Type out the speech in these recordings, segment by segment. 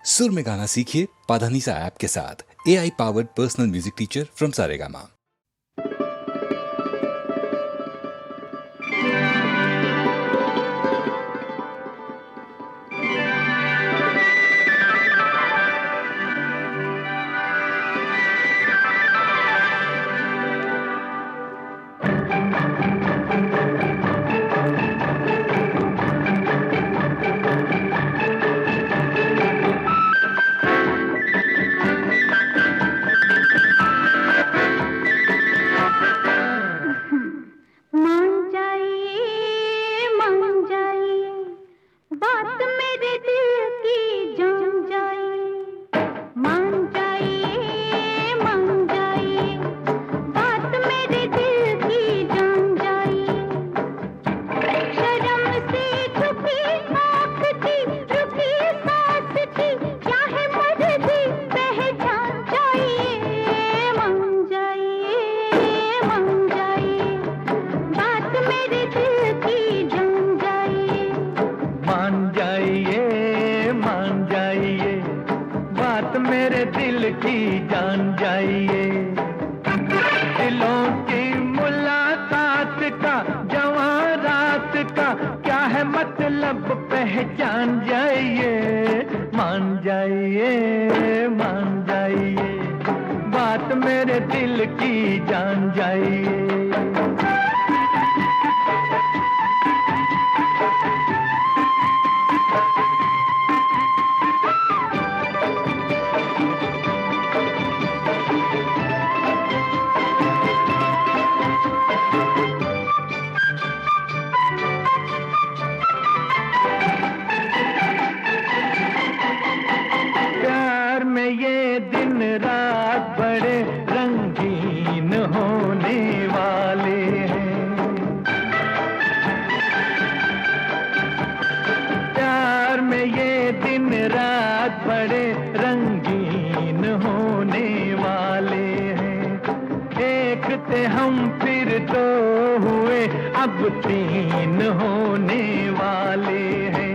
सुर में गाना सीखिए पाधानीसा ऐप के साथ। AI powered personal music teacher from Saregama. मेरे दिल की जान जाइए। दिलों की मुलाकात का जवां रात का क्या है मतलब पहचान जाइए। मान जाइए मान जाइए, बात मेरे दिल की जान जाइए। ये दिन रात बड़े रंगीन होने वाले हैं। प्यार में ये दिन रात बड़े रंगीन होने वाले हैं। एक थे हम फिर दो हुए अब तीन होने वाले हैं।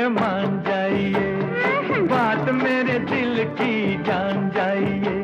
मान जाइए, बात मेरे दिल की जान जाइए।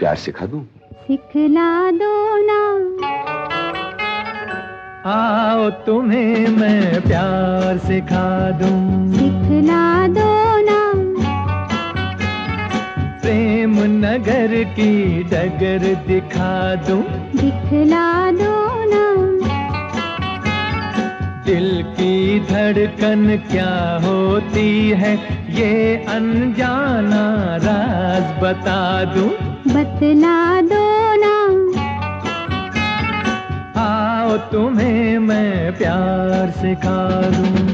प्यार सिखा दूं? सिखला दो ना। आओ तुम्हें मैं प्यार सिखा दूं। सिखला दो ना। प्रेम नगर की डगर दिखा दूं। दिखला दो ना। दिल की धड़कन क्या होती है ये अनजाना राज बता दूं। बतला दो ना। आओ तुम्हें मैं प्यार सिखा दूं।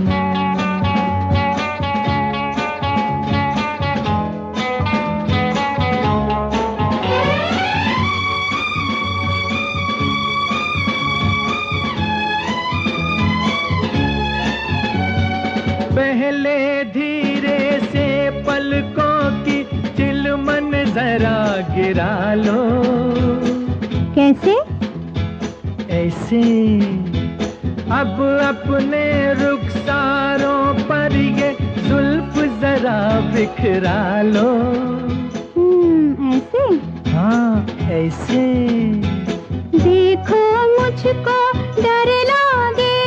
पहले धीरे से पलकों की चिलमन जरा गिरा लो। कैसे? ऐसे अब अपने रुखसारों पर ये जुल्फ जरा बिखरा लो। ऐसे? हाँ ऐसे। देखो मुझको डर लागे,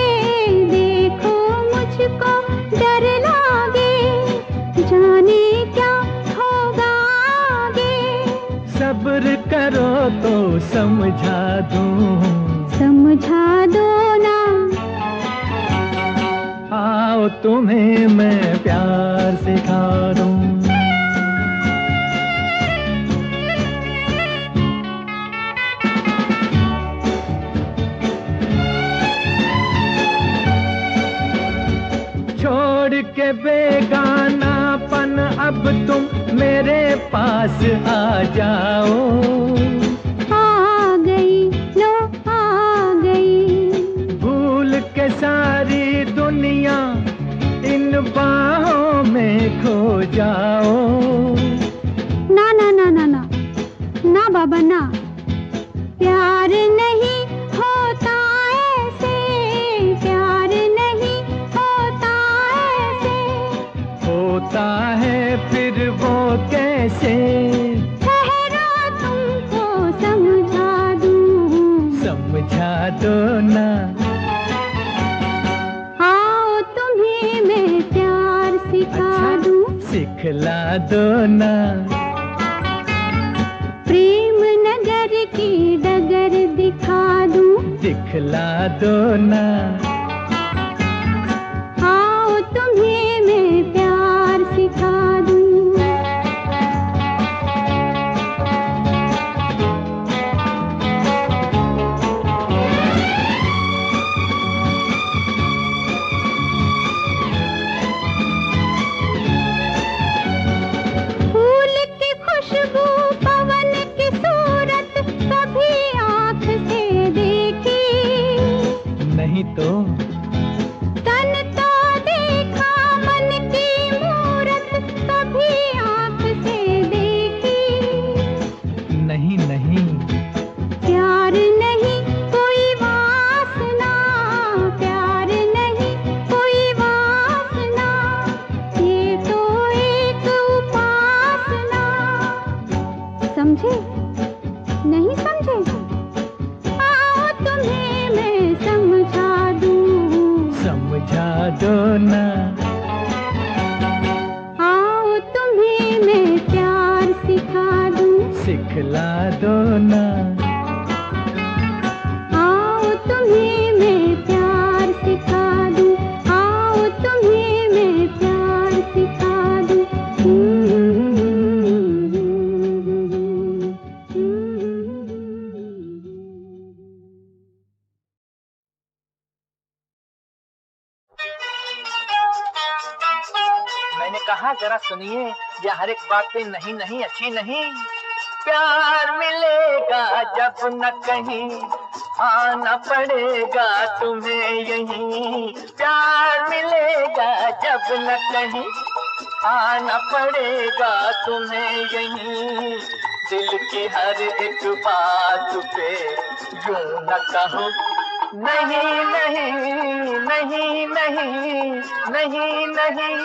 देखो मुझको डर लागे, जाने क्या होगा आगे। सब्र करो तो समझा दूं। समझा दो ना। आओ तुम्हें मैं प्यार सिखा दूं। छोड़ के बेगानापन अब तुम मेरे पास आ जाओ। आ गई, लो आ गई। भूल के सारी दुनिया इन बाहों में खो जाओ। ना ना ना ना ना ना बाबा ना। प्यार नहीं होता ऐसे, प्यार नहीं होता ऐसे। होता है फिर वो कैसे? ठहरो तुमको समझा दूं। समझा दो ना। आओ तुम्हें मैं प्यार सिखा दूं। सिखला दो ना। प्रेम नगर की डगर दिखा दूं। दिखला दो ना। आओ तुम्हें मैं प्यार सिखा दूं। फूल की खुशबू, पवन की सूरत कभी आँख से देखी नहीं तो तन तो देखा, मन की मूरत कभी आँख से देखी नहीं नहीं। प्यार नहीं कोई वासना, प्यार नहीं कोई वासना, ये तो एक उपासना। समझे? नहीं समझे? आओ तुम्हें मैं समझा दूं। समझा दो ना। आओ तुम्हें मैं प्यार सिखा दूं। सिखला दो ना। आओ तुम्हें मैं प्यार सिखा दूं। आओ तुम्हें मैं प्यार सिखा दूं। मैंने कहा जरा सुनिए, ये हर एक बात पे नहीं नहीं अच्छी नहीं। प्यार मिलेगा जब न कहीं, आना पड़ेगा तुम्हें यहीं। प्यार मिलेगा जब न कहीं, आना पड़ेगा तुम्हें यहीं। दिल की हर एक बात पे यूं न कहो नहीं नहीं नहीं नहीं नहीं नहीं।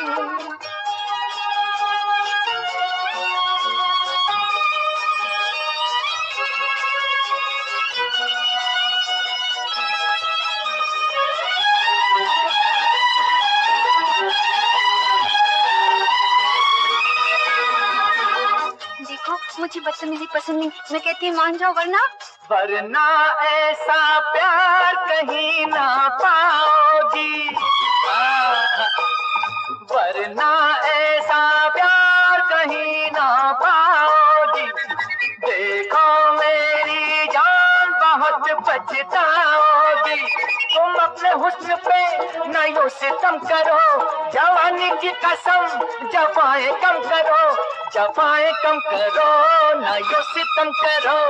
मुझे बदतमीजी पसंद नहीं, मैं कहती हूँ मान जाओ वरना ऐसा प्यार कहीं ना पाओगी, वरना ऐसा प्यार कहीं ना पाओगी। देखो मेरी जान बहुत पछताओगी, तुम अपने हुस्न पे न यूं सितम करो, जवानी की कसम जफाएं कम करो, जफाएं कम करो, न यूं सितम करो।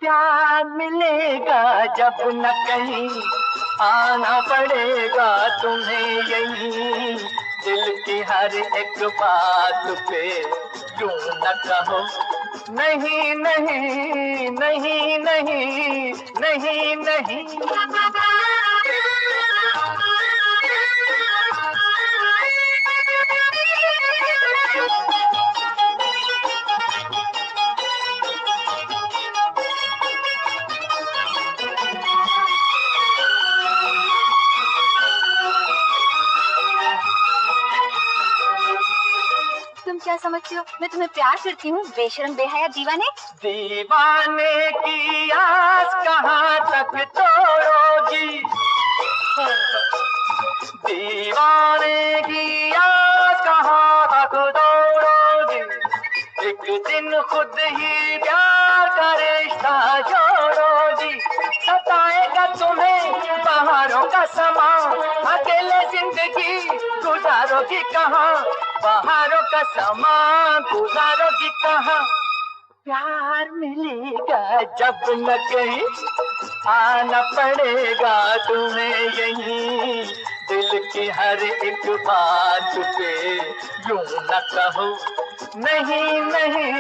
प्यार मिलेगा जब न कहीं, आना पड़ेगा तुम्हें यहीं। दिल की हर एक बात पे यूं न कहो नहीं नहीं नहीं नहीं नहीं नहीं। तुम क्या समझती हो मैं तुम्हें प्यार करती हूँ? बेशरम बेहया दीवाने। दीवाने की आस कहाँ तक तोड़ोगी, दीवाने की आस कहाँ तक तोड़ोगी। एक दिन खुद ही प्यार का रिश्ता जोड़ोगी। सताएगा तुम्हें बहारों का समा, अकेले जिंदगी गुजारोगी कहाँ, बहारों का समा गुजारोगी कहाँ। प्यार मिलेगा जब न कहीं, आना पड़ेगा तुम्हें यहीं। दिल की हर एक बात पे यूं न कहो नहीं नहीं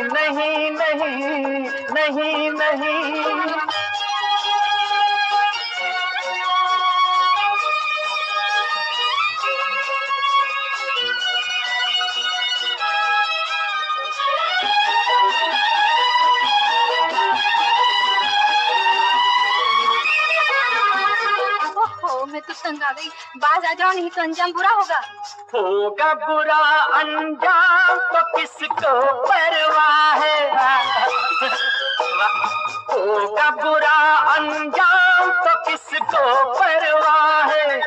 नहीं नहीं नहीं नहीं। मैं तो तंग आ गई, बाज आ जाओ नहीं तो अंजाम बुरा होगा। होगा बुरा अंजाम तो किसको परवाह है, होगा बुरा अंजाम तो किसको परवाह है।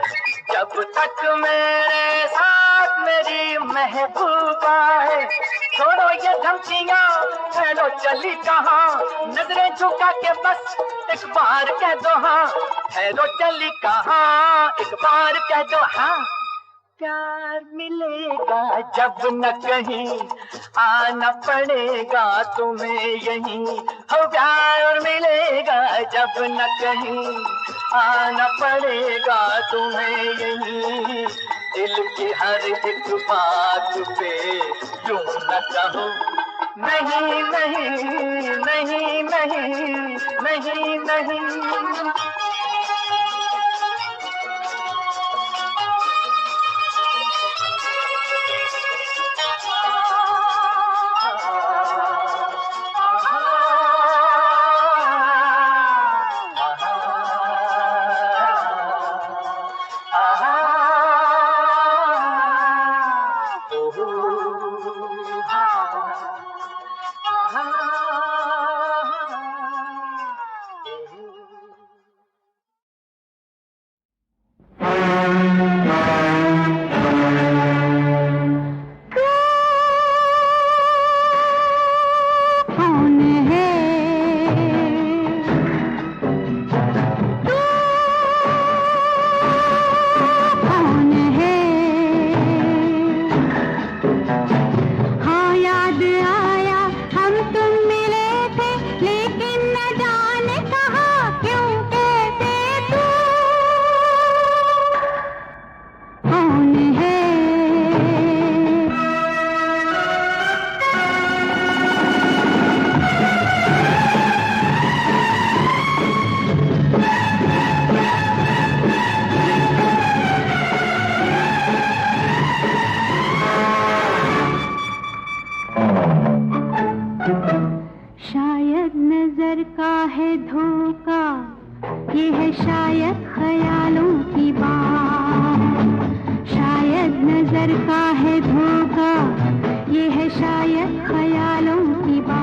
जब तक मेरे साथ मेरी महबूबा है, छोड़ो ये धमकियाँ चलो चली कहाँ, नजरें झुका के बस एक बार कह दो हाँ, ठहरो चली कहाँ एक बार कह दो हाँ। प्यार मिलेगा जब न कहीं, आना पड़ेगा तुम्हें यहीं। हो प्यार मिलेगा जब न कहीं, आना पड़ेगा तुम्हें यहीं। दिल की हर एक बात पे यूं न कहो नहीं नहीं नहीं नहीं नहीं नहीं। नजर का है धोखा, ये है शायद ख्यालों की बात।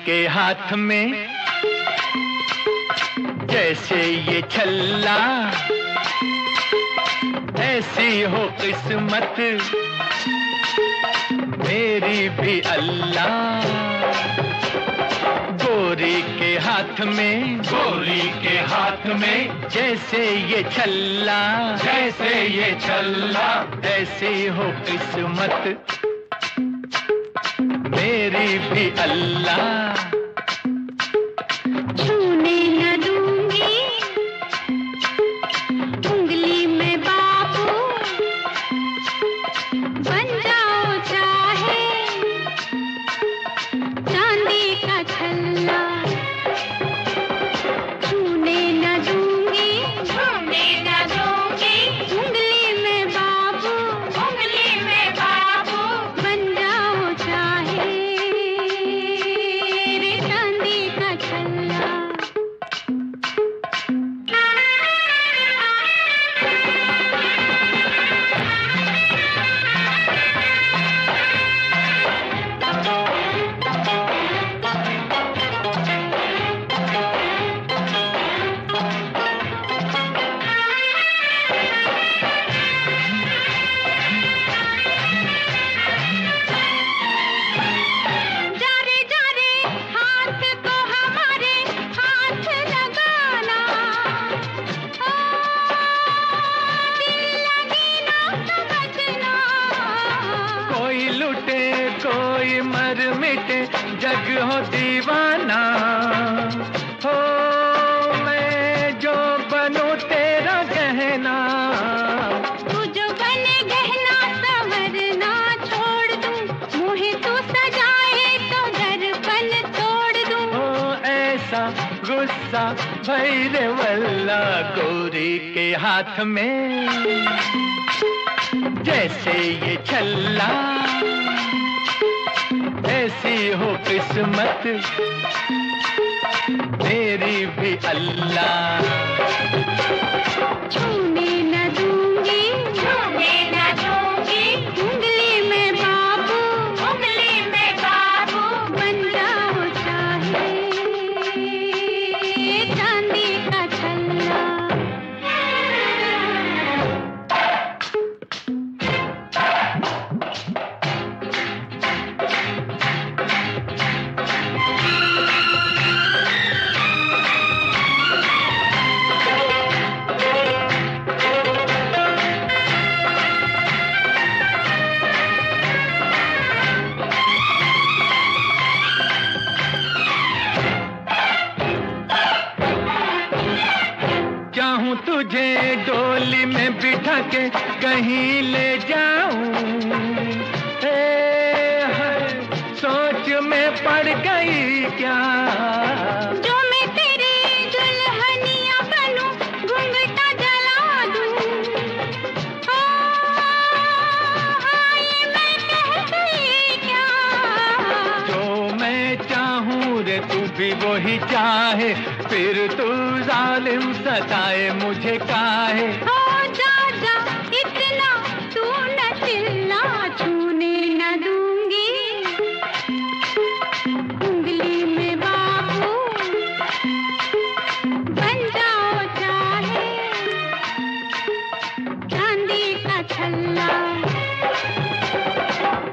के हाथ में जैसे ये छल्ला, ऐसी हो किस्मत मेरी भी अल्लाह। गोरी के हाथ में, गोरी के हाथ में जैसे ये छल्ला, जैसे ये छल्ला, ऐसी हो किस्मत मेरी भी अल्लाह। छूने न दूंगी उंगली में बाबू, बन जाओ चाहे चांदी का छल्ला। छूने न दूंगी, छूने न दूंगी उंगली में बाबू, उंगली में बाबू, बन जाओ चाहे रे चांदी का छल्ला। जारे जारे हाथ को हमारे हाथ लगाना, ओ दिल लगी ना समझना। कोई लुटे कोई मर मिटे जग हो दीवाना, हो मैं जो बनूं तेरा गहना। तू जो बने गहना संवरना छोड़ दूं, मुहे तू सजाए तो दर्पण तोड़ दूं। हो ऐसा गुस्सा भैरे वल्ला, गोरी के हाथ में जैसे ये छल्ला, ऐसी हो किस्मत मेरी भी अल्लाह। छूने न दूंगी, छूने न दूंगी उंगली में बाबू, उंगली में बाबू, बन जाओ चाहे चांदी का छल्ला। चाहूं तुझे डोली में बिठा के कहीं ले जाऊं, सोच में पड़ गई क्या। जो मैं तेरी दुल्हनिया बनूं, घूंघटा जला दूं। ओ हाँ, ये मैं कह गई क्या। जो मैं चाहूं रे तू भी वही चाहे, फिर तू जालिम सताए मुझे काहे। ओ जा जा इतना तू न चिल्ला, छूने न दूंगी उंगली में बाबू, बन जाओ चाहे चांदी का छल्ला।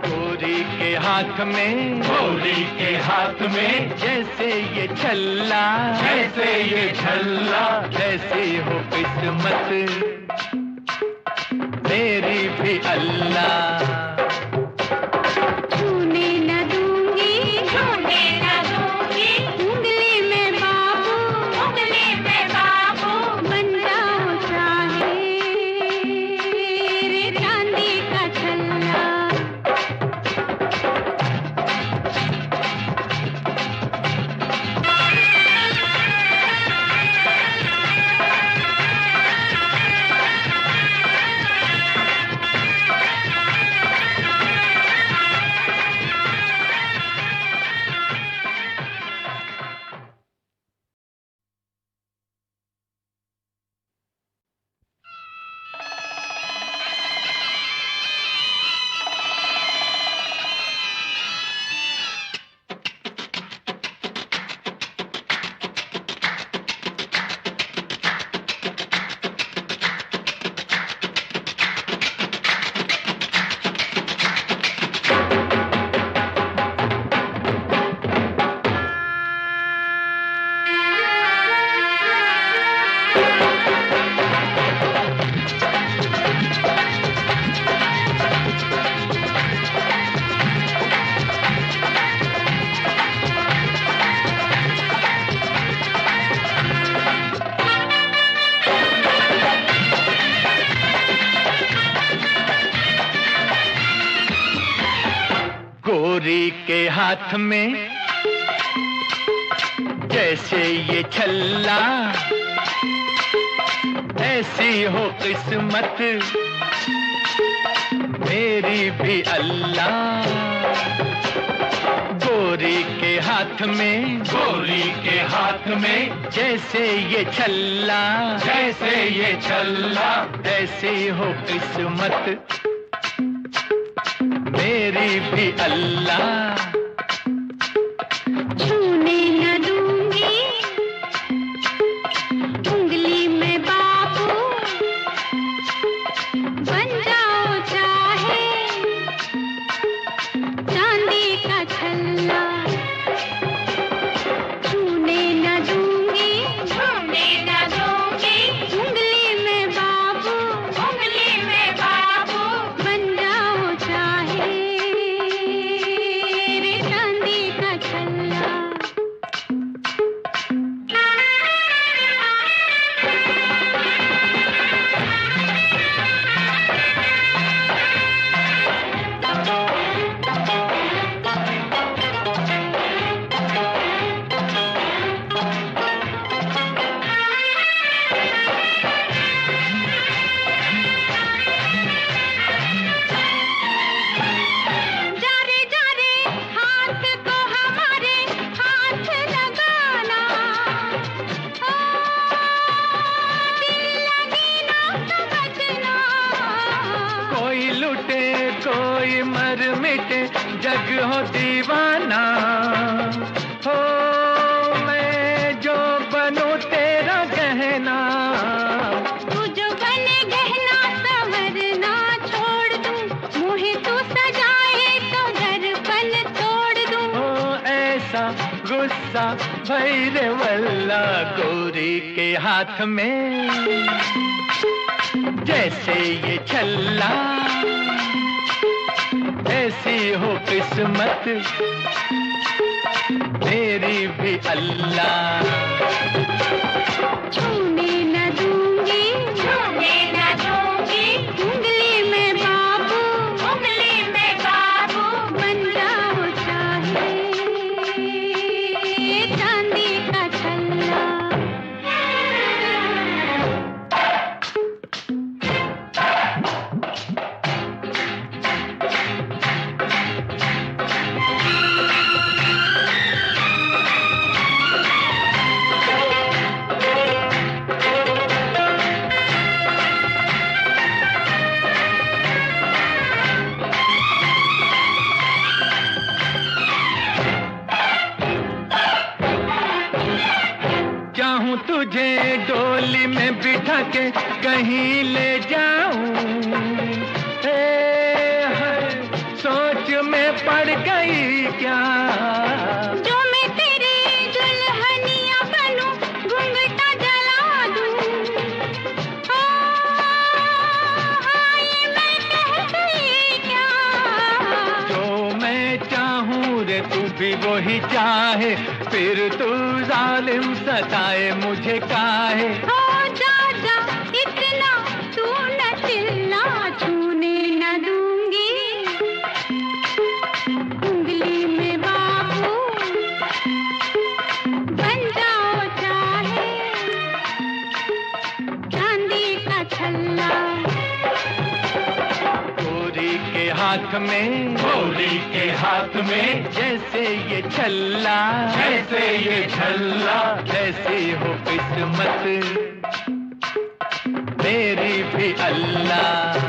गोरी के हाथ में, गोरी के हाथ में जैसे ये छल्ला, जैसे ये छल्ला, ऐसी हो किस्मत मेरी भी अल्लाह। छूने न दूंगी, छूने न दूंगी उंगली में बाबू, उंगली में बाबू, बन जाओ चाहे रे चांदी का छल्ला। हाथ में जैसे ये छल्ला, ऐसी हो किस्मत मेरी भी अल्लाह। गोरी के हाथ में, गोरी के हाथ में जैसे ये छल्ला, जैसे ये छल्ला, ऐसी हो किस्मत मेरी भी अल्लाह। छूने न दूंगी उंगली में बाबू, बन जाओ चाहे चांदी का छल्ला। छूने न दूंगी, छूने न दूंगी उंगली में बाबू, उंगली में बाबू, बन जाओ चाहे रे चांदी का छल्ला। जारे जारे हाथ को हमारे हाथ लगाना, ओ दिल लगी ना समझना। कोई लुटे कोई मर मिटे जग हो दीवाना, हो मैं जो बनूं तेरा गहना। तू जो बने गहना संवरना छोड़ दूं, मुहे तू सजाए तो दर्पण तोड़ दूं। ओ ऐसा गुस्सा भैरे वल्ला, गोरी के हाथ में जैसे ये छल्ला, ऐसी हो किस्मत मेरी भी अल्लाह। छूने न दूंगी, छूने न दूंगी उंगली में बाबू, उंगली में बाबू, बन जाओ चाहे चांदी का छल्ला। चाहूं तुझे डोली में बिठा के कहीं ले जाऊं, सोच में पड़ गई क्या। जो मैं तेरी दुल्हनिया बनूं, घूंघटा जला दूं। ओ हाय मैं कह गई क्या। जो मैं चाहूं रे तू भी वही चाहे, फिर तू जालिम सताए मुझे काहे। ओ जा जा इतना तू न चिल्ला, छूने न दूंगी उंगली में बाबू, बन जाओ चाहे चांदी का छल्ला। गोरी के हाथ में, गोरी के हाथ में जैसे ये छल्ला, जैसे ये छल्ला, जैसी हो किस्मत मेरी भी अल्लाह।